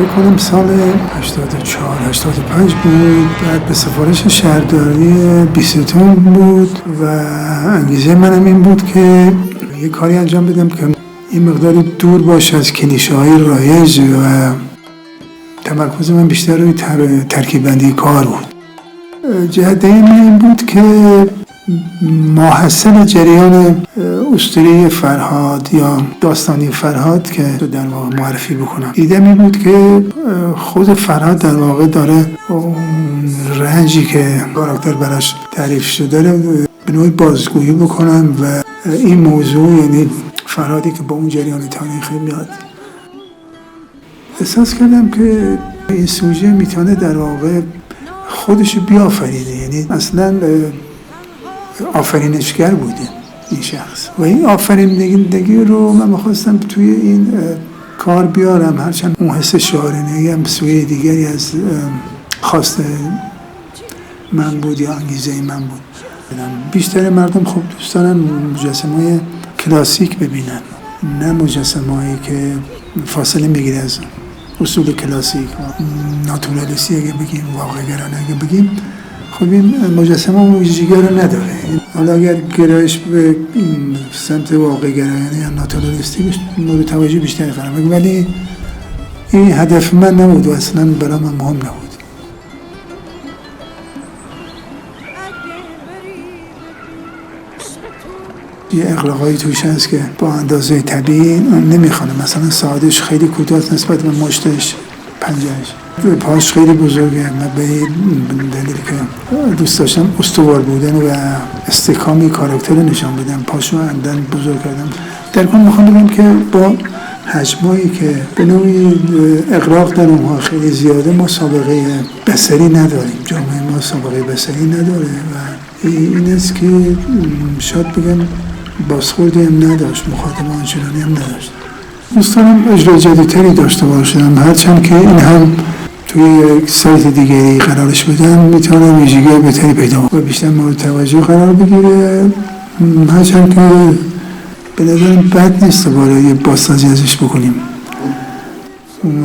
فکر کنم سال 84-85 بود. بعد به سفارش شهرداری بیستون بود و انگیزه منم این بود که یه کاری انجام بدم که این مقدار دور باشه از کلیشه‌های رایج و تمرکز من بیشتر روی ترکیب بندی کار بود. جهت این بود که ماحصل جریان اسطوره فرهاد یا داستانی فرهاد که در واقع معرفی بکنم. ایده‌م این بود که خود فرهاد در واقع داره رنجی که کاراکتر براش تعریف شده رو به نوعی بازگویی بکنم و این موضوع، یعنی فرهادی که با اون جریان تاریخی میاد. احساس کردم که این سوژه میتونه در واقع خودشو بیافرینه، یعنی اصلا آفرینشگر بوده این شخص و این آفرینندگی رو من می‌خواستم توی این کار بیارم، هرچند اون حس شاعرانه‌ای هم سوی دیگری از خواست من بود یا انگیزه من بود. بیشتر مردم خب دوست دارن مجسمه‌های کلاسیک ببینن، نه مجسمه‌هایی که فاصله میگیره از اصول کلاسیک و ناتورالیستی اگه بگیم، واقع گرانه اگه بگیم. خب این مجسمه اون ویژگی رو نداره. حالا اگر گرایش به سمت واقع گرایانه یا ناتورالیستی مورد توجه بیشتری قرار بگیره، ولی این هدف من نبود و اصلا برای من مهم نبود. یه اغراقایی توش هست که با اندازه طبیعی نمیخونه، مثلا ساعدش خیلی کوتاه نسبت به مشتش، پنجهش، پاش خیلی بزرگه. من به دلیلی که دوست داشتم استوار بودن و استحکامی کاراکتر نشان بدم، پاشو اندن بزرگ کردم. در کل میخوام بگم که با حجمایی که به نوعی اغراق در اونها خیلی زیاده، ما سابقه بصری نداریم، جامعه ما سابقه بصری نداره و این است که شاید بگم بازخوردی هم نداشت، مخاطب آنچنانی هم نداشت. دوست دارم اجرای جدیدتری داشته باشم، هرچند که این هم توی یک سایت دیگری قرارش بدن میتونه ویژگی بهتری پیدا و بیشتر مورد توجه قرار بگیره، هرچند که به نظرم بد نیست برای بازسازی ازش بکنیم.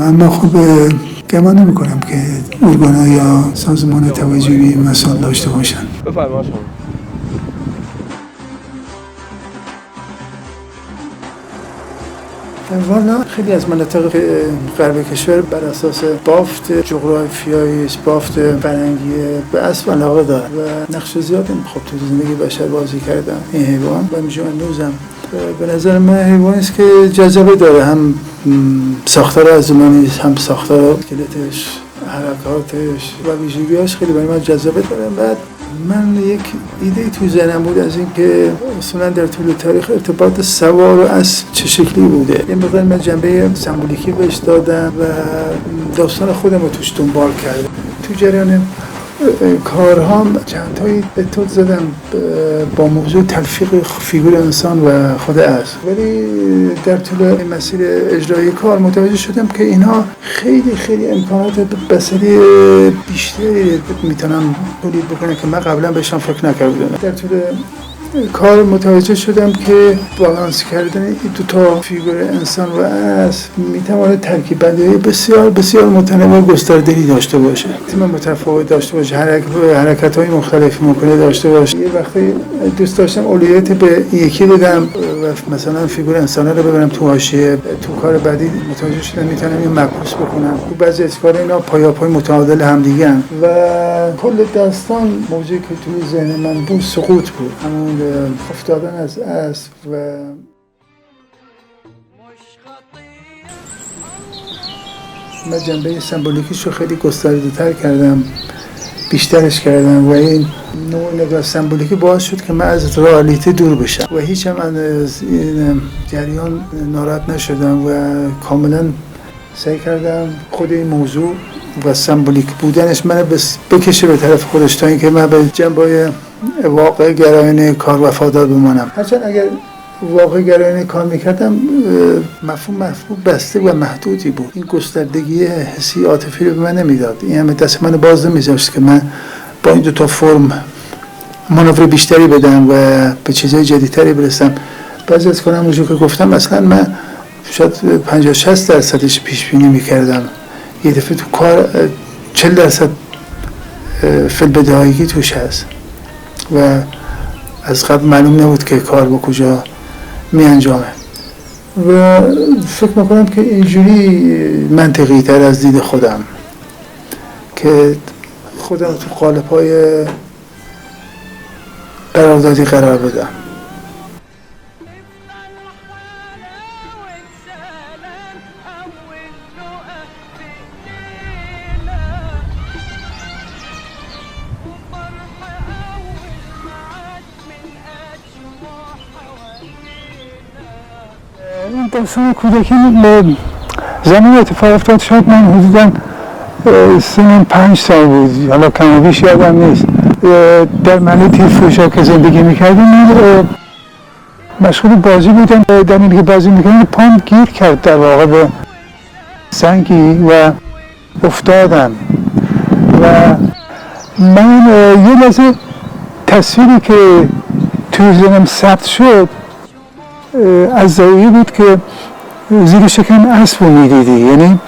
اما خب گمان نمی‌کنم که ارگان‌ها یا سازمان توجهی به این مسائل داشته باشن. بفرمایید. والا خیلی از مناطق غرب کشور بر اساس بافت جغرافیایی، بافت فرهنگی به اسب علاقه داره و نقش زیادی خب تو زندگی بشر بازی کردن این حیوان و میشه هنوزم. به نظر من حیوانی است که جذبه داره، هم ساختار عظیمانی، هم ساختار اسکلتش، حرکاتش و ویژگی‌هاش خیلی برای من جذبه داره. بعد من یک ایده تو ذهنم بود از این که اصولا در طول تاریخ ارتباط سوار و اسب چه شکلی بوده. یه مقدار من جنبه سمبولیکی بهش دادم و داستان خودم رو توش دنبال کردم. تو جریان کارهام چند تایی اتود زدم با موضوع تلفیق فیگور انسان و خود اسب، ولی در طول مسیر اجرایی کار متوجه شدم که اینها خیلی امکانات بصری بیشتری میتونن تولید بکنن که من قبلا بهشون فکر نکرده بودم. در طول کار متوجه شدم که بالانس کردن این دو تا فیگور انسان و اسب میتواند ترکیب بندی بسیار متنوع و گسترده‌ای داشته باشه، تیم متفاوت داشته باشه، حرکت‌های مختلفی ممکنه داشته باشه. یه وقتی دوست داشتم اولویت به یکی بدم و مثلا فیگور انسان رو ببرم تو حاشیه. تو کار بعدی متوجه شدم میتونم این معکوس بکنم. تو بعضی از کارا اینا پایاپای متعادل همدیگه‌ان و کل داستان موضوعی که توی ذهن من بود سقوط بود، همون افتادن از اسب و من جنبه سمبولیکیش رو خیلی گسترده‌تر کردم، بیشترش کردم و این نوع نگاه سمبولیکی باعث شد که من از رئالیته دور بشم و هیچ هم از این جریان ناراحت نشدم و کاملا سعی کردم خود این موضوع و سمبولیک بودنش من بکشه به طرف خودش تا اینکه من به جنبه واقع گرایانه کار وفادار بمانم. هرچند اگر واقع گرایانه کار میکردم مفهوم بسته و محدودی بود، این گستردگی حسی عاطفی رو به من نمیداد، این همه دست من باز نمیذاشت که من با این دو تا فرم مانور بیشتری بدم و به چیزهای جدیدتری برسم. بعضی از کارام اونجور که گفتم اصلا من شاید 50-60% پیش بینی میکردم یه دفعه تو کار 40% فی‌البداهگی توش هست و از قبل معلوم نبود که کار به کجا می انجامه و فکر میکنم که اینجوری منطقی تر از دید خودم که خودم تو قالب‌های قراردادی قرار بدم. این داستان کودکی زمان اتفاق افتاد، شاید من حدوداً سنم 5 سال بود، حالا کم و بیش یادم نیست. در محله تیرفروشا که زندگی میکردیم مشغول بازی بودم. در این که بازی میکردم پام گیر کرد در واقع به سنگی و افتادم و من یه لحظه تصویری که توی ذهنم ثبت شد از زاویه بود که زیر شکم اسب رو میدیدی، یعنی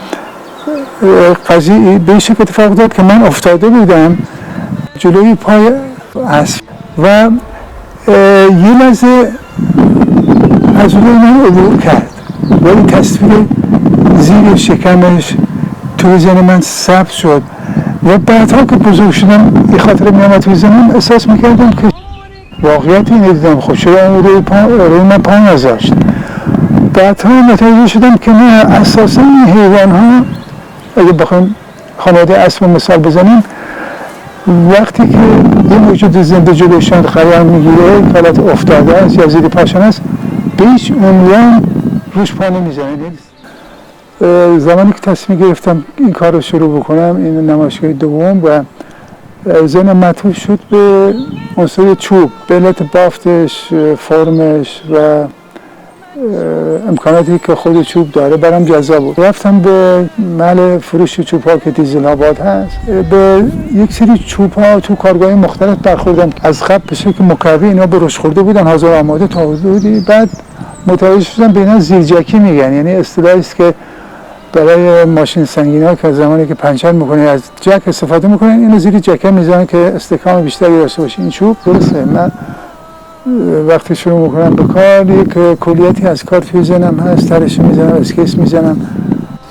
قضیه به شکل اتفاق افتاد که من افتاده بودم جلوی پای اسب و یه لحظه از روی من عبور کرد و این تصویر زیر شکمش توی ذهن من ثبت شد و بعدها که بزرگ شدم این خاطره میامد توی ذهنم، احساس میکردم که واقعیت اینه دیدم خود چرا روی من پا نذاشت. بعدها متوجه شدم که نه، اساسا این حیوان ها اگه بخوایم خانواده اسب مثال بزنیم، وقتی که یه موجود زنده جلوشان قرار میگیره حالت افتاده است یا زیر پاشان است، به هیچ عنوان روش پا نمیزنه. زمانی که تصمیم گرفتم این کار رو شروع بکنم، این نمایشگاه دوم، و ذهنم معطوف شد به عنصر چوب، به علت بافتش، فرمش و امکاناتی که خود چوب داره برام جذاب بود. رفتم به محل فروش چوب ها که دیزل آباد هست، به یک سری چوب ها تو کارگاه مختلف برخوردم. از قبل به شکل مکعبی اینا به رشد خورده بودن، حاضر آماده تا حدودی. بعد متوجه شدم به اینا زیرجکی میگن، یعنی اصطلاحی است که برای ماشین سنگینا که زمانی که پنچر میکنه از جک استفاده میکنن، اینو زیر جکه میزنن که استحکام بیشتری داشته باشه. این چوب درسته. من وقتی شروع میکنم به کار یک کلیتی از کار توی ذهنم هست، ترش میزنم، اسکیس میزنم.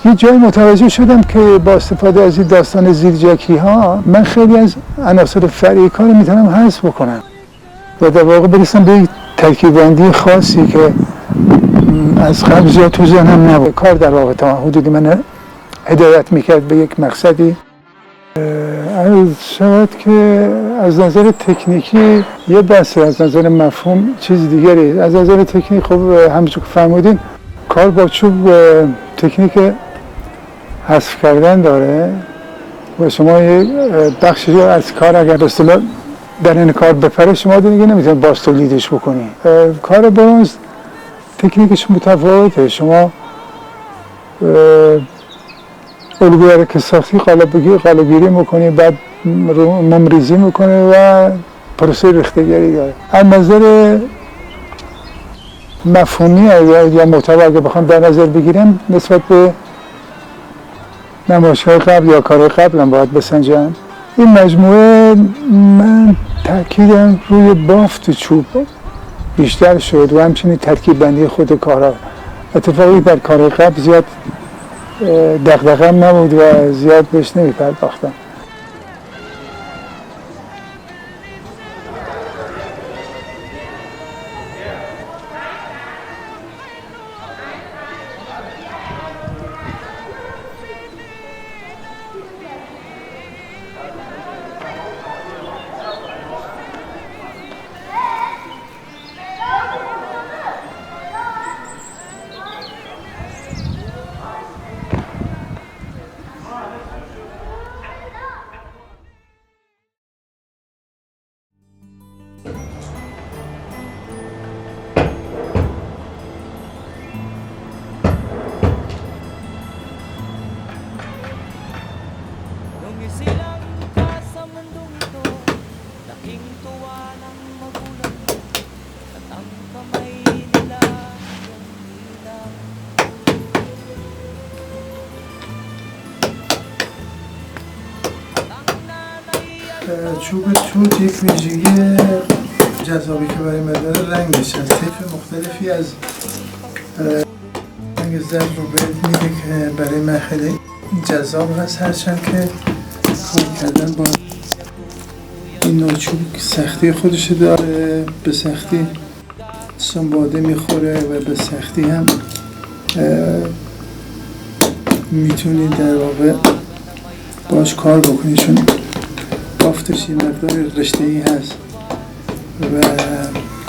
یه جای متوجه شدم که با استفاده از این داستان زیرجکی ها من خیلی از عناصر فرعی کار میتونم حذف بکنم و در واقع برسم به یک ترکیب بندی خاصی که از قبل زیاد تو ذهنم نبود. کار در واقع تا حدودی من هدایت میکرد به یک مقصدی. عرض شود که از نظر تکنیکی یه بحثه، از نظر مفهوم چیز دیگری. از نظر تکنیک خب همونجور که فرمودین کار با چوب تکنیک حذف کردن داره و شما یه بخشی از کار اگر به اصطلاح در این کار بپره، شما دیگه نمیتونید باز تولیدش بکنی. کار برنز تکنیکش متفاوته. شما الگوی که ساختی قالب‌گیری میکنی، بعد ممریزی میکنی و پروسه ریخته‌گری داره. از نظر مفهومی یا محتوا اگه بخوام در نظر بگیرم، نسبت به نمایش‌های قبل یا کار قبلم باید بسنجم. این مجموعه من تاکیدم روی بافت چوب بیشتر شد و همچنین ترکیب بندی خود کارها. اتفاقی در کار قبل زیاد دغدغه‌ام نبود و زیاد بهش نمی‌پرداختم. چوب توت یک ویژگی جذابی که برای من داره رنگش از طیف مختلفی از رنگ زرد رو میده که برای من خیلی جذاب هست، هرچند که کار کردن با این نوع چوب سختی خودش داره، به سختی سنباده میخوره و به سختی هم میتونی در واقع باش کار بکنی، چون بافتش یه مقدار رشته‌ای هست و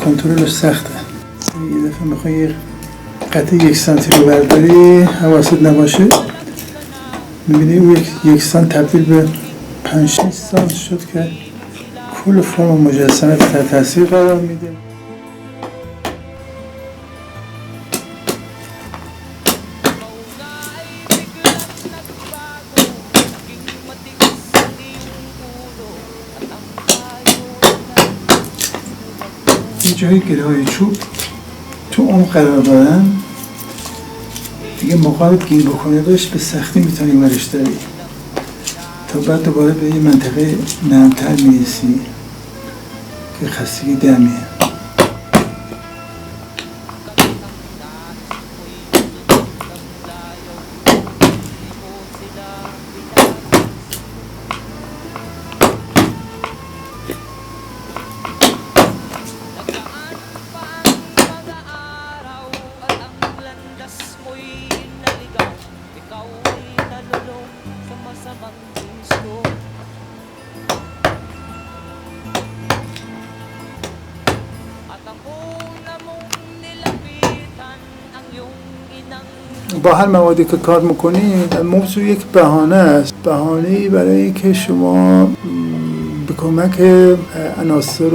کنترلش سخته. یه دفعه میخوای یه قطعه 1 سانتی رو برداری، حواست نباشه میبینی او 1 سانت تبدیل به 5-6 سانت شد که کل فرم مجسمه تحت تاثیر قرار میده. یه جایی گره چوب تو اون قرار دارن دیگه موقعیت گیر بکنه داشت به سختی میتونی ورش داری تا بعد دوباره به یه منطقه نرمتر میرسی که خستگی دمیه. با هر موادی که کار میکنی موضوع یک بهانه است، بهانه‌ای برای اینکه شما به کمک عناصر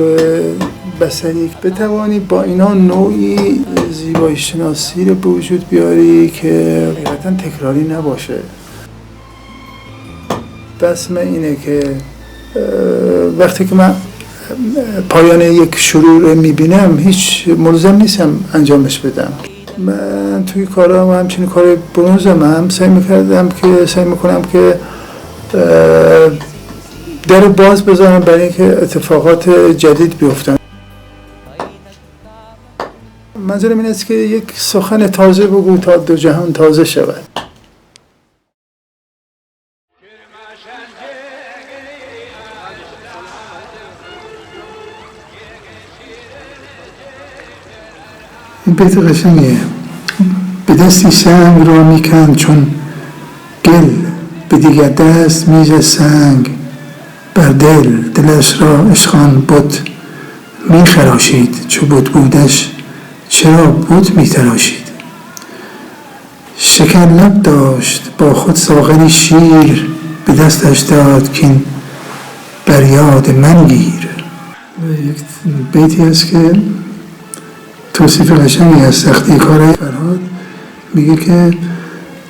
بصری بتوانی با اینا نوعی زیبایی شناسی رو به وجود بیاری که حقیقتا تکراری نباشه. بس من اینه که وقتی که من پایان یک شروع رو میبینم هیچ ملزم نیستم انجامش بدم. من توی کارم و همچنین کار برنزم هم سعی میکنم که در باز بذارم برای اینکه اتفاقات جدید بیفتن. منظورم این است که یک سخن تازه بگو تا 2 جهان تازه شود. این بیت قشنگیه. به دستی سنگ را میکند چون گل، به دیگر دست میزد سنگ بر دلش را عشقان بت میخراشید، چو بت بودش چرا بت میتراشید. شکر لب داشت با خود ساغری شیر، به دستش داد کین بر یاد من گیر. یک بیتی هست که توصیف قشنگی از سختی کار فرهاد، میگه که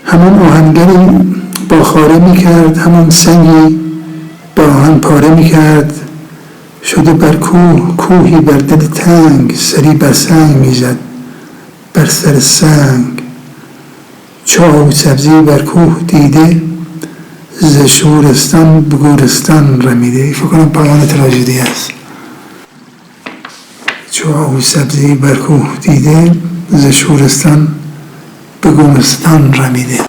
همون آهنگری با خاره میکرد، همون سنگی با آهن پاره میکرد، شده بر کوهی بر دل تنگ، سری بر سنگ میزد بر سر سنگ. چو آهو سبزی بر کوه دیده، ز شورستان به گورستان رمیده. فکر کنم پایان تراژدی است. چو آهو سبزی بر کوه دیده، ز شورستان به گورستان رمیده.